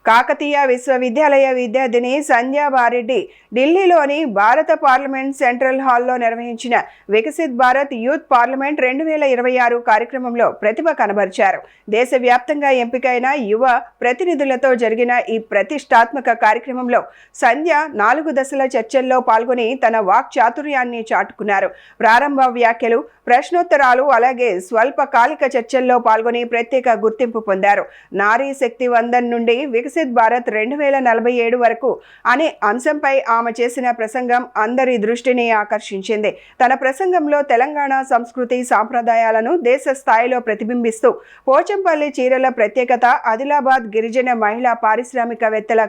కాకతీయ విశ్వవిద్యాలయ విద్యార్థిని సంధ్యా బారెడ్డి ఢిల్లీలోని భారత పార్లమెంట్ సెంట్రల్ హాల్లో నిర్వహించిన వికసిత్ భారత్ యూత్ పార్లమెంట్ 2026 కార్యక్రమంలో ప్రతిభ కనబరిచారు. దేశవ్యాప్తంగా ఎంపికైన యువ ప్రతినిధులతో జరిగిన ఈ ప్రతిష్టాత్మక కార్యక్రమంలో సంధ్య 4 దశల చర్చల్లో పాల్గొని తన వాక్ చాతుర్యాన్ని చాటుకున్నారు. ప్రారంభ వ్యాఖ్యలు, ప్రశ్నోత్తరాలు అలాగే స్వల్పకాలిక చర్చల్లో పాల్గొని ప్రత్యేక గుర్తింపు పొందారు. నారీ శక్తి వందన్ నుండి వికసిత్ భారత్ 2047 వరకు అనే అంశంపై ఆమె చేసిన ప్రసంగం అందరి దృష్టిని ఆకర్షించింది. తన ప్రసంగంలో తెలంగాణ సంస్కృతి సాంప్రదాయాలను దేశ స్థాయిలో ప్రతిబింబిస్తూ పోచంపల్లి చీరల ప్రత్యేకత, ఆదిలాబాద్ గిరిజన మహిళా పారిశ్రామికవేత్తల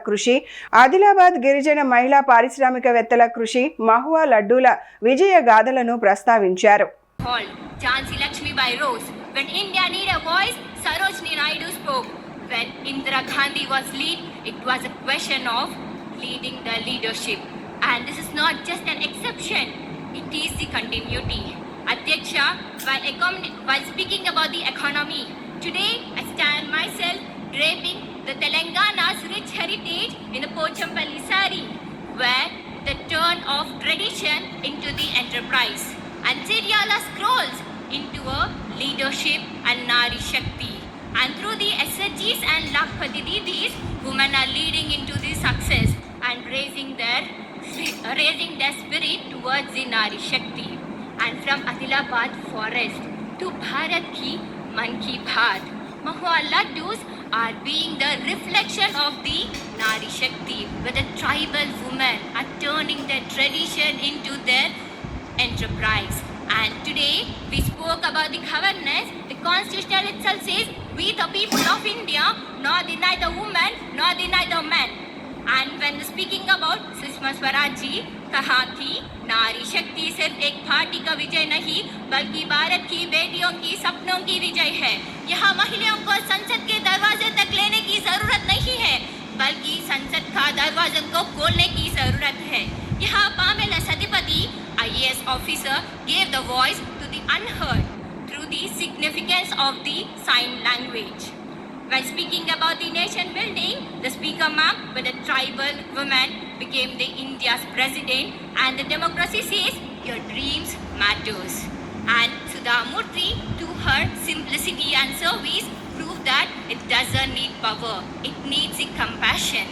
కృషి, మహువా లడ్డూల విజయ గాథలను ప్రస్తావించారు. Jhansi Lakshmibai rose. When India needed a voice, Sarojini Naidu spoke. When Indira Gandhi was lead, it was a question of leading the leadership. And this is not just an exception, it is the continuity. Adhyaksha, while speaking about the economy, today I stand myself draping the Telangana's rich heritage in the Pochampalli sari, where the turn of tradition into the enterprise. And Seriala scrolls into a leadership and Nari Shakti. And through the SHGs and Lakpati Didis, women are leading into the success and raising their spirit towards the Nari Shakti. And from Adilabad forest to Bharat ki Man ki Baat, Mahua Laddus are being the reflection of the Nari Shakti, where the tribal women are turning their tradition into their enterprise. And today we spoke about the governance. The constitution itself says we the people of India nor deny the woman nor deny the man. And when speaking about Sushma Swaraj ji कहा कि नारी शक्ति सिर्फ एक party का विजय नहीं बल्कि भारत की बेटियों की सपनों की विजय है. यहाँ महिलाओं को संसद के दरवाजे तक लेने की जरूरत नहीं है बल्कि संसद का दरवाजा को खोलने की जरूरत है. यहाँ Pamela सतिपति IAS officer gave the voice to the unheard through the significance of the sign language. When speaking about the nation building, the speaker marked when the tribal woman became the India's president and the democracy says your dreams matters. And Sudha Murthy, to her simplicity and service, proved that it doesn't need power, it needs the compassion.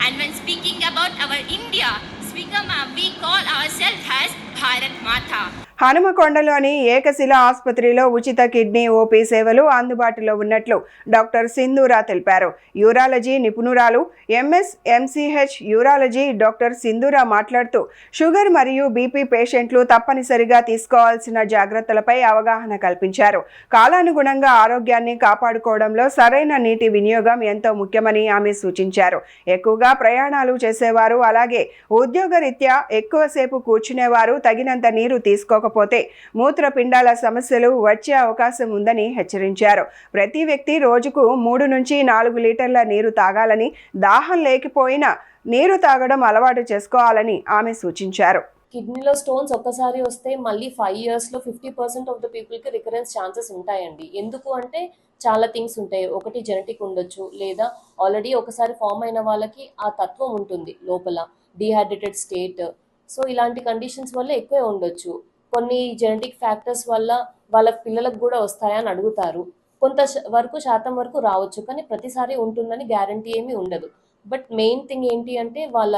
And when speaking about our India, speaker ma'am, we call ourselves as Bharat Mata. హనుమకొండలోని ఏకశిల ఆసుపత్రిలో ఉచిత kidney OP సేవలు అందుబాటులో ఉన్నట్లు doctor Sindhura తెలిపారు. Urology నిపుణురాలు MS MCH urology doctor Sindhura మాట్లాడుతూ sugar మరియు BP పేషెంట్లు తప్పనిసరిగా తీసుకోవాల్సిన జాగ్రత్తలపై అవగాహన కల్పించారు. కాలానుగుణంగా ఆరోగ్యాన్ని కాపాడుకోవడంలో సరైన నీటి వినియోగం ఎంతో ముఖ్యమని ఆమె సూచించారు. ఎక్కువగా ప్రయాణాలు చేసేవారు అలాగే ఉద్యోగరీత్యా ఎక్కువసేపు కూర్చునేవారు తగినంత నీరు తీసుకోకపోతే మూత్రపిండాల సమస్యలు వచ్చే అవకాశం ఉందని హెచ్చరించారు. ప్రతి వ్యక్తి రోజుకు 3 నుంచి 4 లీటర్ల నీరు తాగాలని, దాహం లేకపోయినా నీరు తాగడం అలవాటు చేసుకోవాలని ఆమె సూచించారు. కిడ్నీలో స్టోన్స్ ఒక్కసారి వస్తే మళ్ళీ 5 yearsలో 50% ఆఫ్ ద పీపుల్కి రికరెన్స్ ఛాన్సెస్ ఉంటాయండి. ఎందుకు అంటే చాలా థింగ్స్ ఉంటాయి. ఒకటి జెనెటిక్ ఉండొచ్చు, లేదా ఆల్రెడీ ఒకసారి ఫామ్ అయిన వాళ్ళకి ఆ తత్వం ఉంటుంది లోపల, డిహైడ్రేటెడ్ స్టేట్. సో ఇలాంటి కండిషన్స్ వల్ల ఎక్కువే ఉండొచ్చు. కొన్ని జెనెటిక్ ఫ్యాక్టర్స్ వల్ల వాళ్ళ పిల్లలకు కూడా వస్తాయని అడుగుతారు. కొంత శాతం వరకు రావచ్చు, కానీ ప్రతిసారి ఉంటుందని గ్యారంటీ ఏమీ ఉండదు. బట్ మెయిన్ థింగ్ ఏంటి అంటే వాళ్ళ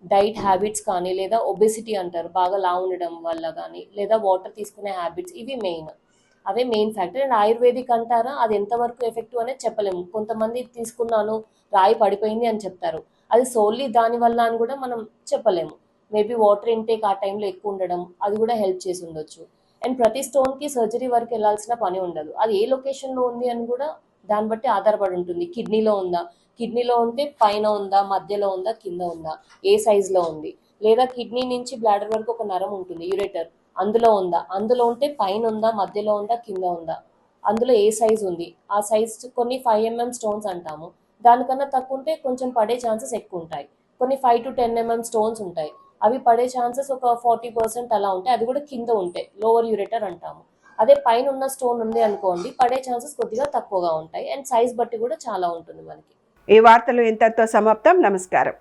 డైట్ హ్యాబిట్స్ కానీ, లేదా ఒబెసిటీ అంటారు, బాగా లావు ఉండడం వల్ల కానీ, లేదా వాటర్ తీసుకునే హ్యాబిట్స్, ఇవి అవే మెయిన్ ఫ్యాక్టర్. అండ్ ఆయుర్వేదిక్ అంటారా, అది ఎంతవరకు ఎఫెక్టివ్ అనేది చెప్పలేము. కొంతమంది తీసుకున్నాను రాయి పడిపోయింది అని చెప్తారు, అది సోల్లీ దానివల్ల అని కూడా మనం చెప్పలేము. మేబీ వాటర్ ఇంటేక్ ఆ టైంలో ఎక్కువ ఉండడం, అది కూడా హెల్ప్ చేసి ఉండొచ్చు. అండ్ ప్రతి స్టోన్కి సర్జరీ వరకు వెళ్ళాల్సిన పని ఉండదు. అది ఏ లొకేషన్లో ఉంది అని కూడా దాన్ని బట్టి ఆధారపడి ఉంటుంది. కిడ్నీలో ఉందా, కిడ్నీలో ఉంటే పైన ఉందా, మధ్యలో ఉందా, కింద ఉందా, ఏ సైజులో ఉంది, లేదా కిడ్నీ నుంచి బ్లాడర్ వరకు ఒక నరం ఉంటుంది యూరేటర్, అందులో ఉందా, అందులో ఉంటే పైన ఉందా, మధ్యలో ఉందా, కింద ఉందా, అందులో ఏ సైజు ఉంది, ఆ సైజ్. కొన్ని 5 mm స్టోన్స్ అంటాము, దానికన్నా తక్కువ ఉంటే కొంచెం పడే ఛాన్సెస్ ఎక్కువ ఉంటాయి. కొన్ని 5 to 10 mm స్టోన్స్ ఉంటాయి, అవి పడే ఛాన్సెస్ ఒక 40% అలా ఉంటాయి. అది కూడా కింద ఉంటే లోవర్ యూరేటర్ అంటాము. అదే పైన ఉన్న స్టోన్ ఉంది అనుకోండి, పడే ఛాన్సెస్ కొద్దిగా తక్కువగా ఉంటాయి. అండ్ సైజ్ బట్టి కూడా చాలా ఉంటుంది మనకి. ఈ వార్తలు ఇంతటితో సమాప్తం. నమస్కారం.